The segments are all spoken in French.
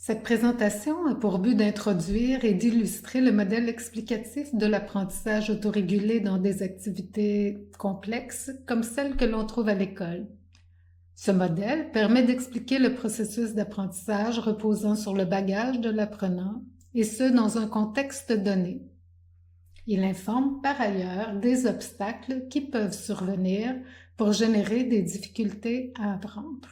Cette présentation a pour but d'introduire et d'illustrer le modèle explicatif de l'apprentissage autorégulé dans des activités complexes comme celles que l'on trouve à l'école. Ce modèle permet d'expliquer le processus d'apprentissage reposant sur le bagage de l'apprenant, et ce dans un contexte donné. Il informe par ailleurs des obstacles qui peuvent survenir pour générer des difficultés à apprendre.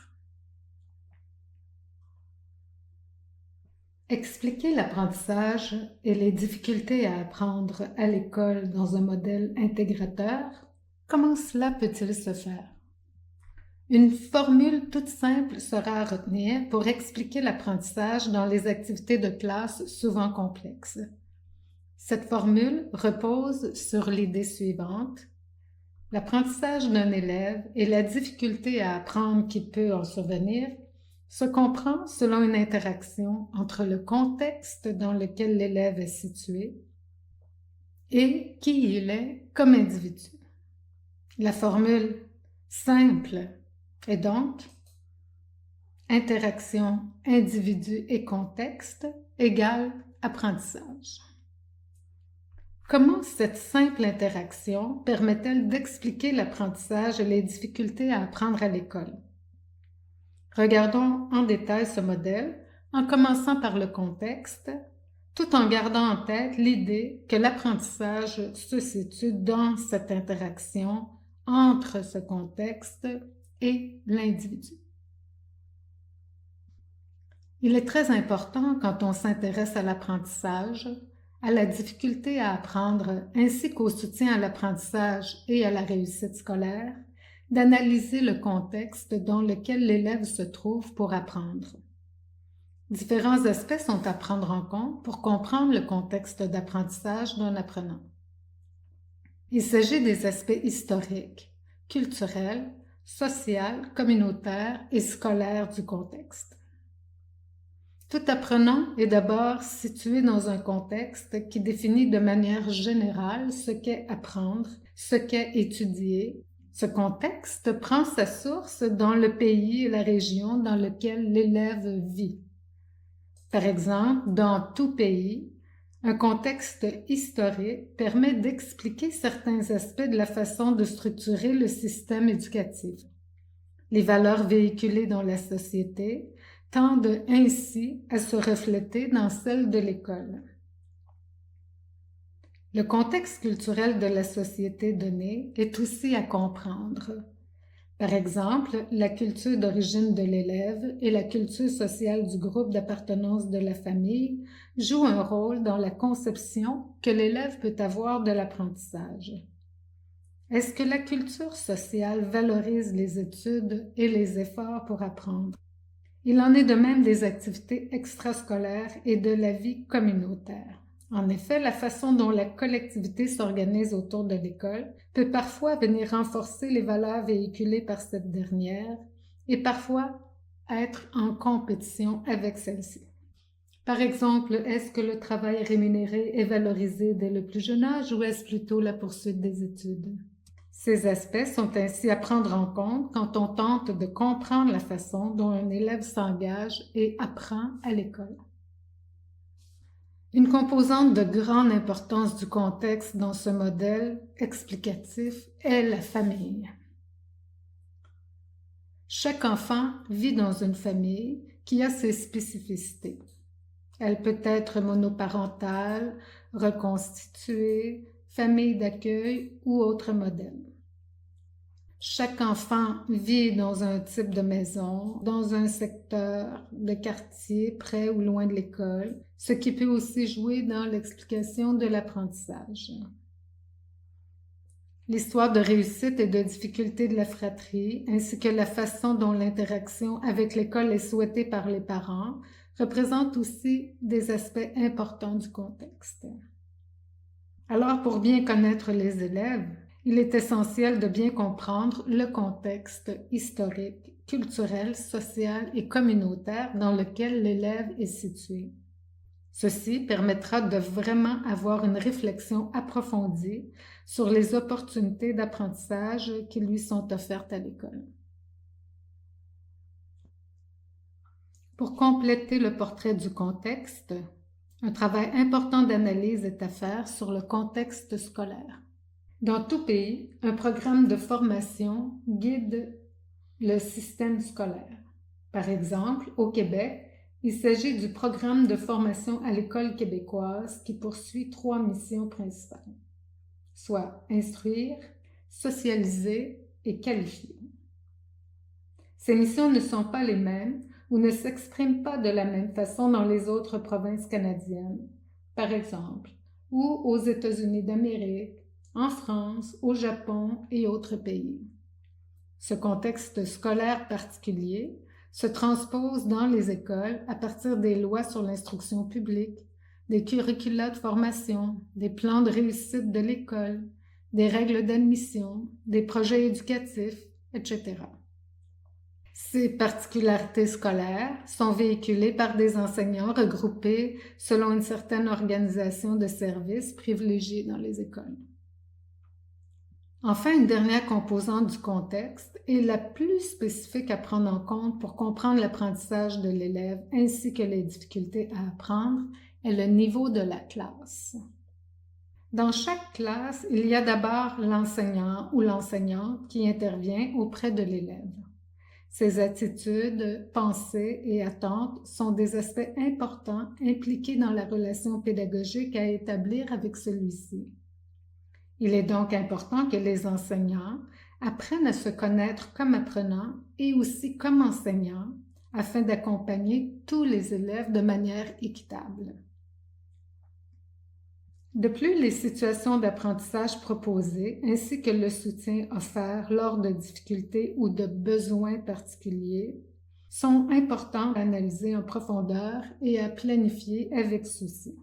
Expliquer l'apprentissage et les difficultés à apprendre à l'école dans un modèle intégrateur, comment cela peut-il se faire? Une formule toute simple sera à retenir pour expliquer l'apprentissage dans les activités de classe souvent complexes. Cette formule repose sur l'idée suivante. L'apprentissage d'un élève et la difficulté à apprendre qui peut en survenir se comprend selon une interaction entre le contexte dans lequel l'élève est situé et qui il est comme individu. La formule simple est donc interaction individu et contexte égale apprentissage. Comment cette simple interaction permet-elle d'expliquer l'apprentissage et les difficultés à apprendre à l'école? Regardons en détail ce modèle en commençant par le contexte, tout en gardant en tête l'idée que l'apprentissage se situe dans cette interaction entre ce contexte et l'individu. Il est très important quand on s'intéresse à l'apprentissage, à la difficulté à apprendre ainsi qu'au soutien à l'apprentissage et à la réussite scolaire, d'analyser le contexte dans lequel l'élève se trouve pour apprendre. Différents aspects sont à prendre en compte pour comprendre le contexte d'apprentissage d'un apprenant. Il s'agit des aspects historiques, culturels, sociaux, communautaires et scolaires du contexte. Tout apprenant est d'abord situé dans un contexte qui définit de manière générale ce qu'est apprendre, ce qu'est étudier. Ce contexte prend sa source dans le pays et la région dans lequel l'élève vit. Par exemple, dans tout pays, un contexte historique permet d'expliquer certains aspects de la façon de structurer le système éducatif. Les valeurs véhiculées dans la société tendent ainsi à se refléter dans celles de l'école. Le contexte culturel de la société donnée est aussi à comprendre. Par exemple, la culture d'origine de l'élève et la culture sociale du groupe d'appartenance de la famille jouent un rôle dans la conception que l'élève peut avoir de l'apprentissage. Est-ce que la culture sociale valorise les études et les efforts pour apprendre? Il en est de même des activités extrascolaires et de la vie communautaire. En effet, la façon dont la collectivité s'organise autour de l'école peut parfois venir renforcer les valeurs véhiculées par cette dernière et parfois être en compétition avec celle-ci. Par exemple, est-ce que le travail rémunéré est valorisé dès le plus jeune âge ou est-ce plutôt la poursuite des études? Ces aspects sont ainsi à prendre en compte quand on tente de comprendre la façon dont un élève s'engage et apprend à l'école. Une composante de grande importance du contexte dans ce modèle explicatif est la famille. Chaque enfant vit dans une famille qui a ses spécificités. Elle peut être monoparentale, reconstituée, famille d'accueil ou autre modèle. Chaque enfant vit dans un type de maison, dans un secteur de quartier près ou loin de l'école, ce qui peut aussi jouer dans l'explication de l'apprentissage. L'histoire de réussite et de difficulté de la fratrie, ainsi que la façon dont l'interaction avec l'école est souhaitée par les parents, représentent aussi des aspects importants du contexte. Alors, pour bien connaître les élèves, il est essentiel de bien comprendre le contexte historique, culturel, social et communautaire dans lequel l'élève est situé. Ceci permettra de vraiment avoir une réflexion approfondie sur les opportunités d'apprentissage qui lui sont offertes à l'école. Pour compléter le portrait du contexte, un travail important d'analyse est à faire sur le contexte scolaire. Dans tout pays, un programme de formation guide le système scolaire. Par exemple, au Québec, il s'agit du programme de formation à l'école québécoise qui poursuit 3 missions principales, soit instruire, socialiser et qualifier. Ces missions ne sont pas les mêmes ou ne s'expriment pas de la même façon dans les autres provinces canadiennes, par exemple, ou aux États-Unis d'Amérique, en France, au Japon et autres pays. Ce contexte scolaire particulier se transpose dans les écoles à partir des lois sur l'instruction publique, des curricula de formation, des plans de réussite de l'école, des règles d'admission, des projets éducatifs, etc. Ces particularités scolaires sont véhiculées par des enseignants regroupés selon une certaine organisation de services privilégiée dans les écoles. Enfin, une dernière composante du contexte est la plus spécifique à prendre en compte pour comprendre l'apprentissage de l'élève ainsi que les difficultés à apprendre est le niveau de la classe. Dans chaque classe, il y a d'abord l'enseignant ou l'enseignante qui intervient auprès de l'élève. Ses attitudes, pensées et attentes sont des aspects importants impliqués dans la relation pédagogique à établir avec celui-ci. Il est donc important que les enseignants apprennent à se connaître comme apprenants et aussi comme enseignants afin d'accompagner tous les élèves de manière équitable. De plus, les situations d'apprentissage proposées ainsi que le soutien offert lors de difficultés ou de besoins particuliers sont importants à analyser en profondeur et à planifier avec souci.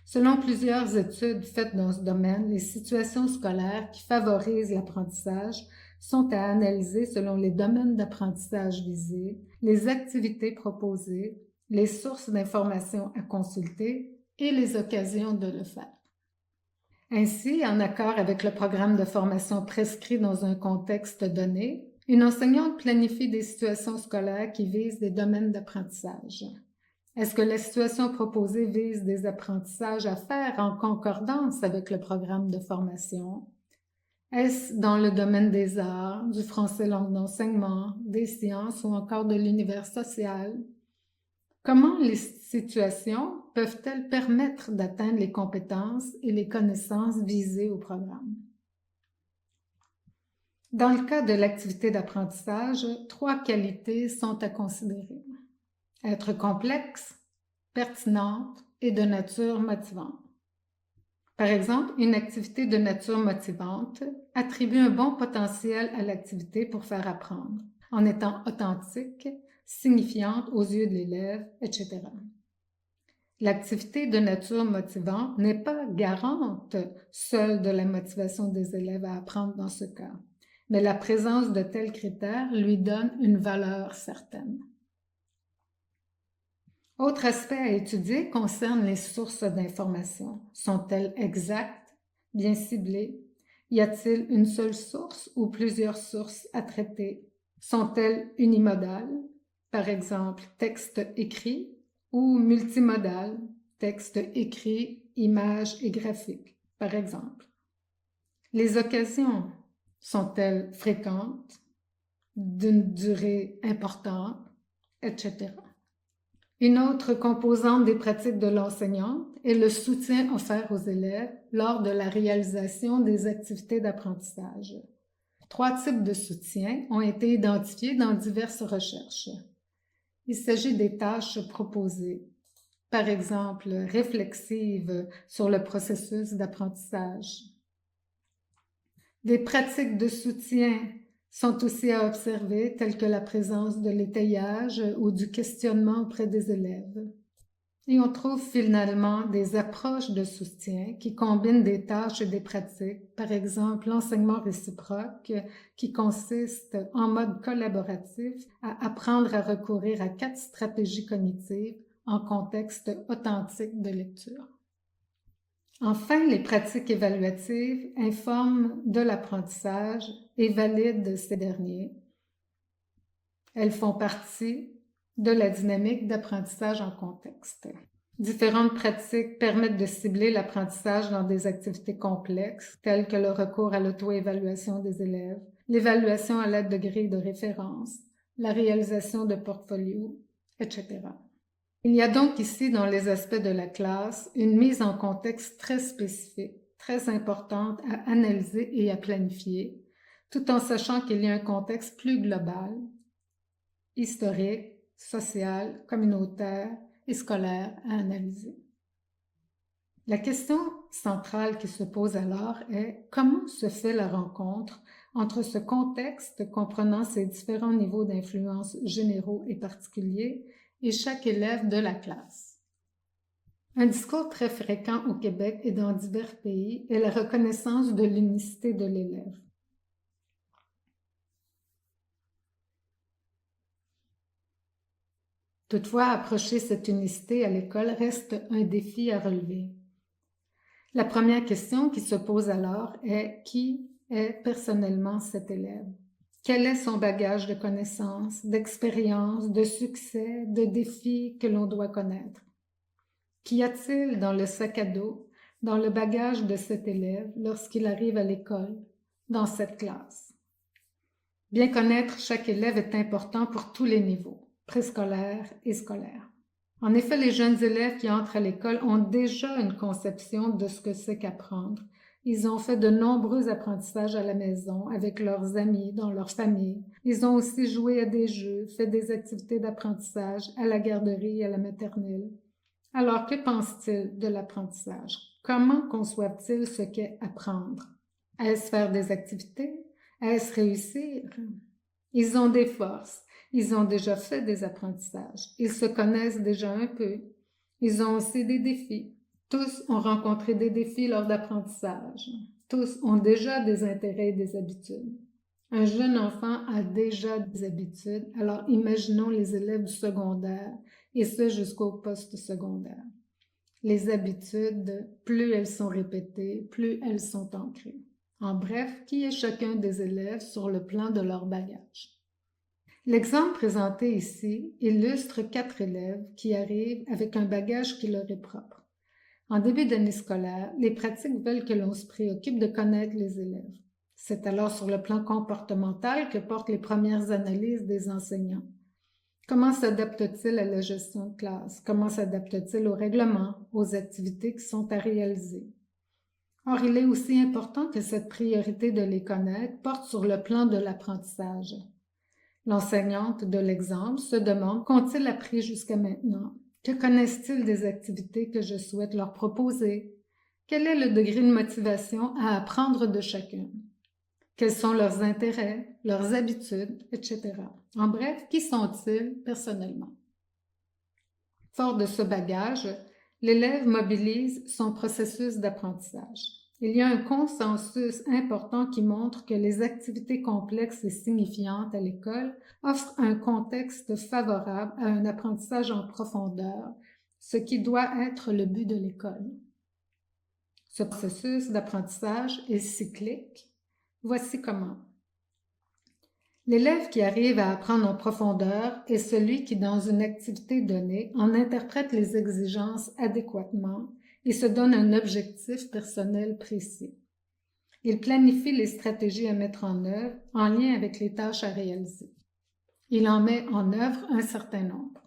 Selon plusieurs études faites dans ce domaine, les situations scolaires qui favorisent l'apprentissage sont à analyser selon les domaines d'apprentissage visés, les activités proposées, les sources d'informations à consulter et les occasions de le faire. Ainsi, en accord avec le programme de formation prescrit dans un contexte donné, une enseignante planifie des situations scolaires qui visent des domaines d'apprentissage. Est-ce que la situation proposée vise des apprentissages à faire en concordance avec le programme de formation? Est-ce dans le domaine des arts, du français langue d'enseignement, des sciences ou encore de l'univers social? Comment les situations peuvent-elles permettre d'atteindre les compétences et les connaissances visées au programme? Dans le cas de l'activité d'apprentissage, 3 qualités sont à considérer. Être complexe, pertinente et de nature motivante. Par exemple, une activité de nature motivante attribue un bon potentiel à l'activité pour faire apprendre, en étant authentique, signifiante aux yeux de l'élève, etc. L'activité de nature motivante n'est pas garante seule de la motivation des élèves à apprendre dans ce cas, mais la présence de tels critères lui donne une valeur certaine. Autre aspect à étudier concerne les sources d'information. Sont-elles exactes, bien ciblées? Y a-t-il une seule source ou plusieurs sources à traiter? Sont-elles unimodales, par exemple texte écrit, ou multimodales, texte écrit, images et graphiques, par exemple? Les occasions sont-elles fréquentes, d'une durée importante, etc.? Une autre composante des pratiques de l'enseignante est le soutien offert aux élèves lors de la réalisation des activités d'apprentissage. 3 types de soutien ont été identifiés dans diverses recherches. Il s'agit des tâches proposées, par exemple réflexives sur le processus d'apprentissage. Des pratiques de soutien sont aussi à observer, telles que la présence de l'étayage ou du questionnement auprès des élèves. Et on trouve finalement des approches de soutien qui combinent des tâches et des pratiques, par exemple l'enseignement réciproque, qui consiste en mode collaboratif à apprendre à recourir à 4 stratégies cognitives en contexte authentique de lecture. Enfin, les pratiques évaluatives informent de l'apprentissage et valident ces derniers. Elles font partie de la dynamique d'apprentissage en contexte. Différentes pratiques permettent de cibler l'apprentissage dans des activités complexes, telles que le recours à l'auto-évaluation des élèves, l'évaluation à l'aide de grilles de référence, la réalisation de portfolios, etc. Il y a donc ici, dans les aspects de la classe, une mise en contexte très spécifique, très importante à analyser et à planifier, tout en sachant qu'il y a un contexte plus global, historique, social, communautaire et scolaire à analyser. La question centrale qui se pose alors est comment se fait la rencontre entre ce contexte comprenant ces différents niveaux d'influence généraux et particuliers et chaque élève de la classe. Un discours très fréquent au Québec et dans divers pays est la reconnaissance de l'unicité de l'élève. Toutefois, approcher cette unicité à l'école reste un défi à relever. La première question qui se pose alors est qui est personnellement cet élève? Quel est son bagage de connaissances, d'expériences, de succès, de défis que l'on doit connaître? Qu'y a-t-il dans le sac à dos, dans le bagage de cet élève lorsqu'il arrive à l'école, dans cette classe? Bien connaître chaque élève est important pour tous les niveaux, préscolaire et scolaire. En effet, les jeunes élèves qui entrent à l'école ont déjà une conception de ce que c'est qu'apprendre. Ils ont fait de nombreux apprentissages à la maison, avec leurs amis, dans leur famille. Ils ont aussi joué à des jeux, fait des activités d'apprentissage à la garderie et à la maternelle. Alors, que pensent-ils de l'apprentissage? Comment conçoivent-ils ce qu'est apprendre? Est-ce faire des activités? Est-ce réussir? Ils ont des forces. Ils ont déjà fait des apprentissages. Ils se connaissent déjà un peu. Ils ont aussi des défis. Tous ont rencontré des défis lors d'apprentissage. Tous ont déjà des intérêts et des habitudes. Un jeune enfant a déjà des habitudes, alors imaginons les élèves du secondaire, et ce jusqu'au post-secondaire. Les habitudes, plus elles sont répétées, plus elles sont ancrées. En bref, qui est chacun des élèves sur le plan de leur bagage? L'exemple présenté ici illustre 4 élèves qui arrivent avec un bagage qui leur est propre. En début d'année scolaire, les pratiques veulent que l'on se préoccupe de connaître les élèves. C'est alors sur le plan comportemental que portent les premières analyses des enseignants. Comment s'adaptent-ils à la gestion de classe? Comment s'adaptent-ils aux règlements, aux activités qui sont à réaliser? Or, il est aussi important que cette priorité de les connaître porte sur le plan de l'apprentissage. L'enseignante de l'exemple se demande qu'ont-ils appris jusqu'à maintenant? Que connaissent-ils des activités que je souhaite leur proposer? Quel est le degré de motivation à apprendre de chacun? Quels sont leurs intérêts, leurs habitudes, etc. En bref, qui sont-ils personnellement? Fort de ce bagage, l'élève mobilise son processus d'apprentissage. Il y a un consensus important qui montre que les activités complexes et signifiantes à l'école offrent un contexte favorable à un apprentissage en profondeur, ce qui doit être le but de l'école. Ce processus d'apprentissage est cyclique. Voici comment. L'élève qui arrive à apprendre en profondeur est celui qui, dans une activité donnée, en interprète les exigences adéquatement et se donne un objectif personnel précis. Il planifie les stratégies à mettre en œuvre en lien avec les tâches à réaliser. Il en met en œuvre un certain nombre.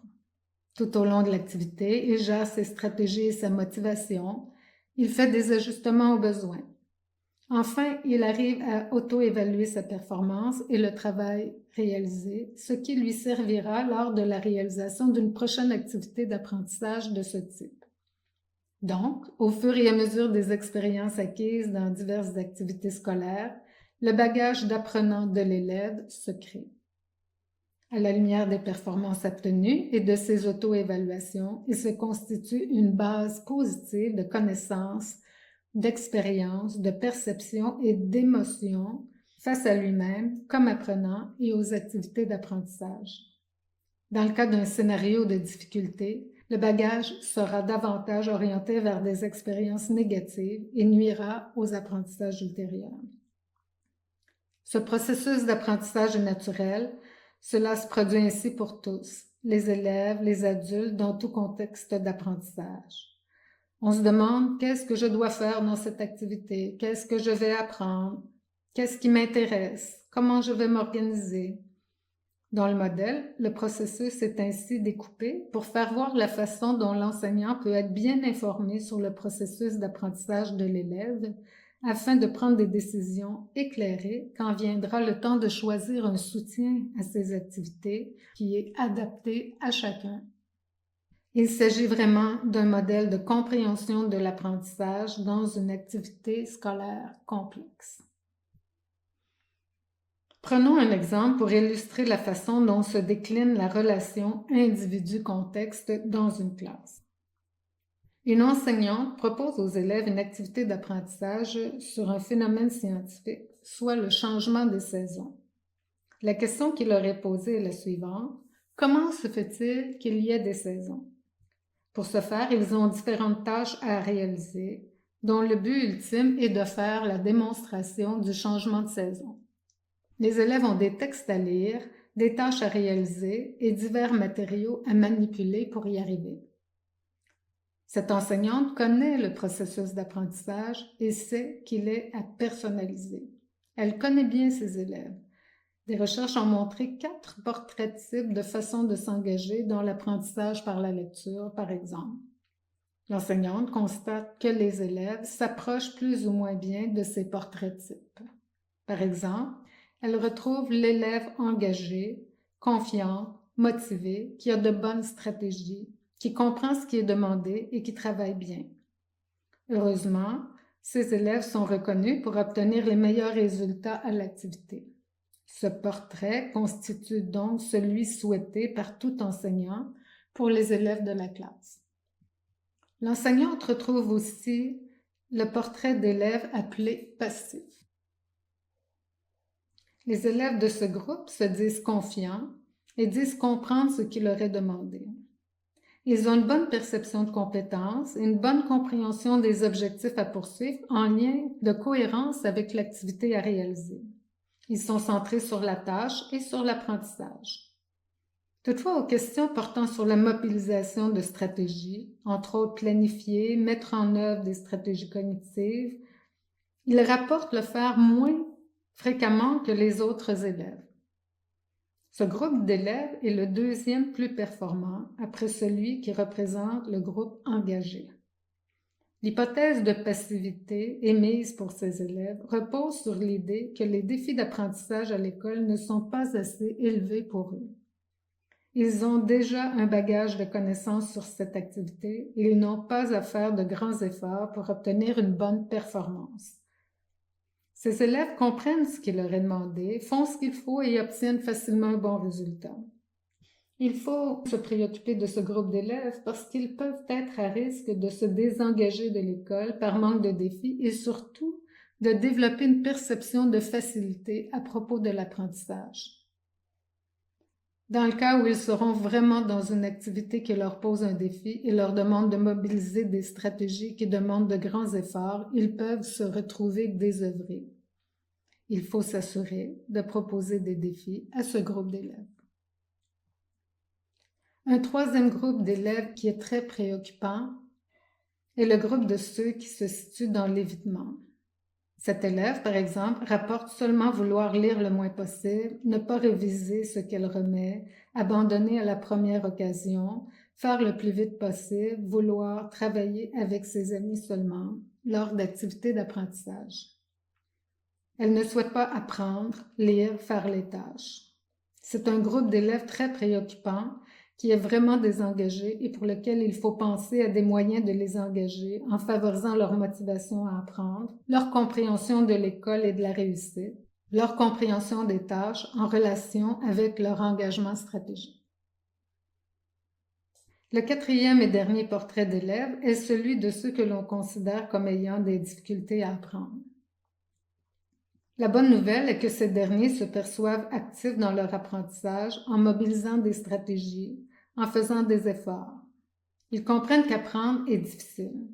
Tout au long de l'activité, il gère ses stratégies et sa motivation. Il fait des ajustements aux besoins. Enfin, il arrive à auto-évaluer sa performance et le travail réalisé, ce qui lui servira lors de la réalisation d'une prochaine activité d'apprentissage de ce type. Donc, au fur et à mesure des expériences acquises dans diverses activités scolaires, le bagage d'apprenant de l'élève se crée. À la lumière des performances obtenues et de ses auto-évaluations, il se constitue une base positive de connaissances, d'expérience, de perception et d'émotion face à lui-même comme apprenant et aux activités d'apprentissage. Dans le cas d'un scénario de difficulté, le bagage sera davantage orienté vers des expériences négatives et nuira aux apprentissages ultérieurs. Ce processus d'apprentissage est naturel, cela se produit ainsi pour tous. les élèves, les adultes dans tout contexte d'apprentissage. On se demande qu'est-ce que je dois faire dans cette activité, qu'est-ce que je vais apprendre, qu'est-ce qui m'intéresse, comment je vais m'organiser. Dans le modèle, le processus est ainsi découpé pour faire voir la façon dont l'enseignant peut être bien informé sur le processus d'apprentissage de l'élève afin de prendre des décisions éclairées quand viendra le temps de choisir un soutien à ces activités qui est adapté à chacun. Il s'agit vraiment d'un modèle de compréhension de l'apprentissage dans une activité scolaire complexe. Prenons un exemple pour illustrer la façon dont se décline la relation individu-contexte dans une classe. Une enseignante propose aux élèves une activité d'apprentissage sur un phénomène scientifique, soit le changement des saisons. La question qui leur est posée est la suivante. Comment se fait-il qu'il y ait des saisons? Pour ce faire, ils ont différentes tâches à réaliser, dont le but ultime est de faire la démonstration du changement de saison. Les élèves ont des textes à lire, des tâches à réaliser et divers matériaux à manipuler pour y arriver. Cette enseignante connaît le processus d'apprentissage et sait qu'il est à personnaliser. Elle connaît bien ses élèves. Des recherches ont montré 4 portraits types de façon de s'engager dans l'apprentissage par la lecture, par exemple. L'enseignante constate que les élèves s'approchent plus ou moins bien de ces portraits types. Par exemple, elle retrouve l'élève engagé, confiant, motivé, qui a de bonnes stratégies, qui comprend ce qui est demandé et qui travaille bien. Heureusement, ces élèves sont reconnus pour obtenir les meilleurs résultats à l'activité. Ce portrait constitue donc celui souhaité par tout enseignant pour les élèves de la classe. L'enseignante retrouve aussi le portrait d'élèves appelé passif. Les élèves de ce groupe se disent confiants et disent comprendre ce qui leur est demandé. Ils ont une bonne perception de compétences et une bonne compréhension des objectifs à poursuivre en lien de cohérence avec l'activité à réaliser. Ils sont centrés sur la tâche et sur l'apprentissage. Toutefois, aux questions portant sur la mobilisation de stratégies, entre autres planifier, mettre en œuvre des stratégies cognitives, ils rapportent le faire moins fréquemment que les autres élèves. Ce groupe d'élèves est le deuxième plus performant après celui qui représente le groupe engagé. L'hypothèse de passivité émise pour ces élèves repose sur l'idée que les défis d'apprentissage à l'école ne sont pas assez élevés pour eux. Ils ont déjà un bagage de connaissances sur cette activité et ils n'ont pas à faire de grands efforts pour obtenir une bonne performance. Ces élèves comprennent ce qui leur est demandé, font ce qu'il faut et obtiennent facilement un bon résultat. Il faut se préoccuper de ce groupe d'élèves parce qu'ils peuvent être à risque de se désengager de l'école par manque de défis et surtout de développer une perception de facilité à propos de l'apprentissage. Dans le cas où ils seront vraiment dans une activité qui leur pose un défi et leur demande de mobiliser des stratégies qui demandent de grands efforts, ils peuvent se retrouver désœuvrés. Il faut s'assurer de proposer des défis à ce groupe d'élèves. Un troisième groupe d'élèves qui est très préoccupant est le groupe de ceux qui se situent dans l'évitement. Cet élève, par exemple, rapporte seulement vouloir lire le moins possible, ne pas réviser ce qu'elle remet, abandonner à la première occasion, faire le plus vite possible, vouloir travailler avec ses amis seulement lors d'activités d'apprentissage. Elle ne souhaite pas apprendre, lire, faire les tâches. C'est un groupe d'élèves très préoccupant qui est vraiment désengagé et pour lequel il faut penser à des moyens de les engager en favorisant leur motivation à apprendre, leur compréhension de l'école et de la réussite, leur compréhension des tâches en relation avec leur engagement stratégique. Le quatrième et dernier portrait d'élèves est celui de ceux que l'on considère comme ayant des difficultés à apprendre. La bonne nouvelle est que ces derniers se perçoivent actifs dans leur apprentissage en mobilisant des stratégies, en faisant des efforts. Ils comprennent qu'apprendre est difficile.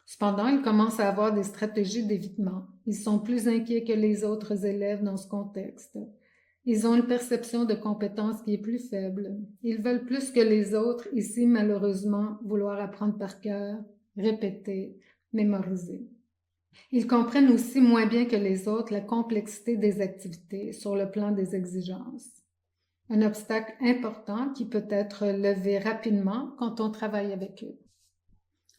Cependant, ils commencent à avoir des stratégies d'évitement. Ils sont plus inquiets que les autres élèves dans ce contexte. Ils ont une perception de compétence qui est plus faible. Ils veulent plus que les autres, ici malheureusement, vouloir apprendre par cœur, répéter, mémoriser. Ils comprennent aussi moins bien que les autres la complexité des activités sur le plan des exigences. Un obstacle important qui peut être levé rapidement quand on travaille avec eux.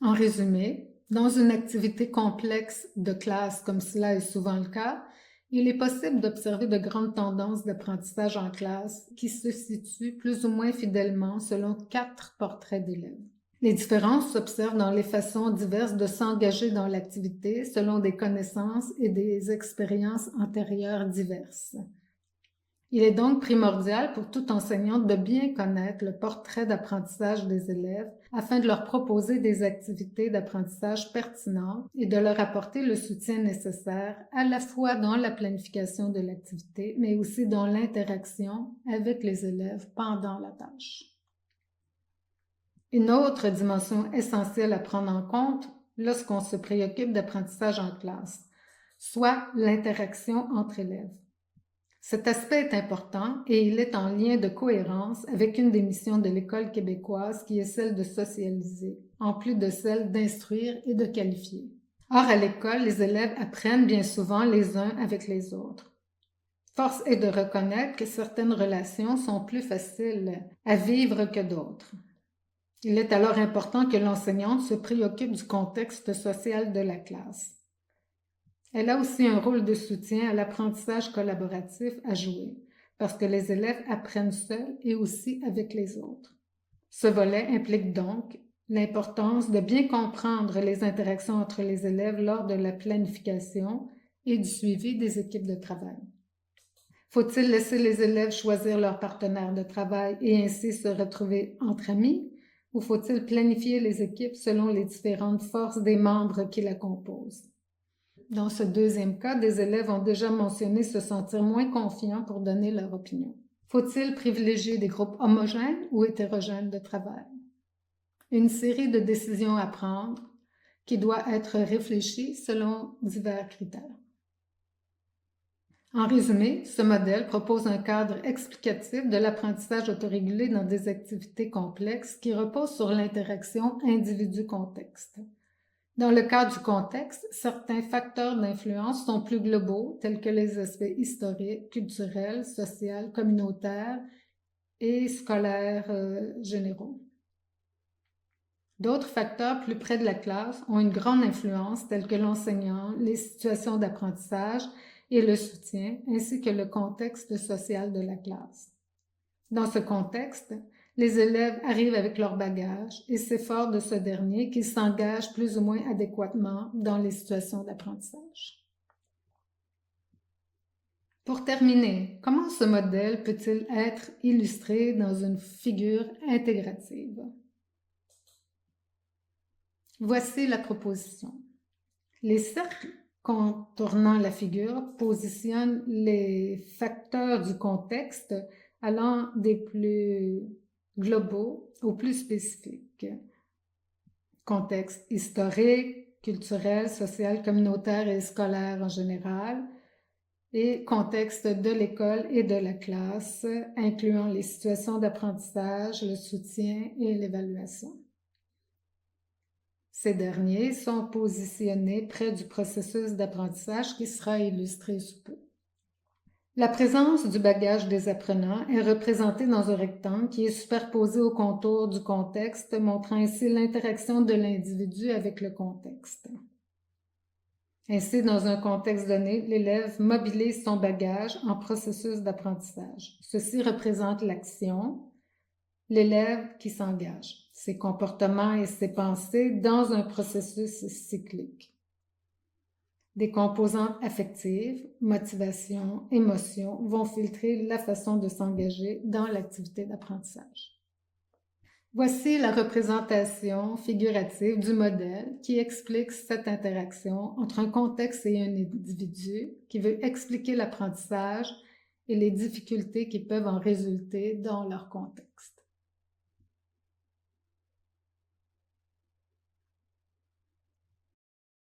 En résumé, dans une activité complexe de classe comme cela est souvent le cas, il est possible d'observer de grandes tendances d'apprentissage en classe qui se situent plus ou moins fidèlement selon 4 portraits d'élèves. Les différences s'observent dans les façons diverses de s'engager dans l'activité selon des connaissances et des expériences antérieures diverses. Il est donc primordial pour tout enseignant de bien connaître le portrait d'apprentissage des élèves afin de leur proposer des activités d'apprentissage pertinentes et de leur apporter le soutien nécessaire à la fois dans la planification de l'activité, mais aussi dans l'interaction avec les élèves pendant la tâche. Une autre dimension essentielle à prendre en compte lorsqu'on se préoccupe d'apprentissage en classe, soit l'interaction entre élèves. Cet aspect est important et il est en lien de cohérence avec une des missions de l'École québécoise qui est celle de socialiser, en plus de celle d'instruire et de qualifier. Or, à l'école, les élèves apprennent bien souvent les uns avec les autres. Force est de reconnaître que certaines relations sont plus faciles à vivre que d'autres. Il est alors important que l'enseignante se préoccupe du contexte social de la classe. Elle a aussi un rôle de soutien à l'apprentissage collaboratif à jouer, parce que les élèves apprennent seuls et aussi avec les autres. Ce volet implique donc l'importance de bien comprendre les interactions entre les élèves lors de la planification et du suivi des équipes de travail. Faut-il laisser les élèves choisir leur partenaire de travail et ainsi se retrouver entre amis, ou faut-il planifier les équipes selon les différentes forces des membres qui la composent? Dans ce deuxième cas, des élèves ont déjà mentionné se sentir moins confiants pour donner leur opinion. Faut-il privilégier des groupes homogènes ou hétérogènes de travail? Une série de décisions à prendre qui doit être réfléchie selon divers critères. En résumé, ce modèle propose un cadre explicatif de l'apprentissage autorégulé dans des activités complexes qui reposent sur l'interaction individu-contexte. Dans le cas du contexte, certains facteurs d'influence sont plus globaux, tels que les aspects historiques, culturels, sociaux, communautaires et scolaires généraux. D'autres facteurs plus près de la classe ont une grande influence, tels que l'enseignant, les situations d'apprentissage et le soutien, ainsi que le contexte social de la classe. Dans ce contexte, les élèves arrivent avec leur bagage et c'est fort de ce dernier qu'ils s'engagent plus ou moins adéquatement dans les situations d'apprentissage. Pour terminer, comment ce modèle peut-il être illustré dans une figure intégrative? Voici la proposition. Les cercles contournant la figure positionnent les facteurs du contexte allant des plus globaux aux plus spécifiques. Contexte historique, culturel, social, communautaire et scolaire en général, et contexte de l'école et de la classe, incluant les situations d'apprentissage, le soutien et l'évaluation. Ces derniers sont positionnés près du processus d'apprentissage qui sera illustré sous peu. La présence du bagage des apprenants est représentée dans un rectangle qui est superposé au contour du contexte, montrant ainsi l'interaction de l'individu avec le contexte. Ainsi, dans un contexte donné, l'élève mobilise son bagage en processus d'apprentissage. Ceci représente l'action, l'élève qui s'engage, ses comportements et ses pensées dans un processus cyclique. Des composantes affectives, motivation, émotion vont filtrer la façon de s'engager dans l'activité d'apprentissage. Voici la représentation figurative du modèle qui explique cette interaction entre un contexte et un individu qui veut expliquer l'apprentissage et les difficultés qui peuvent en résulter dans leur contexte.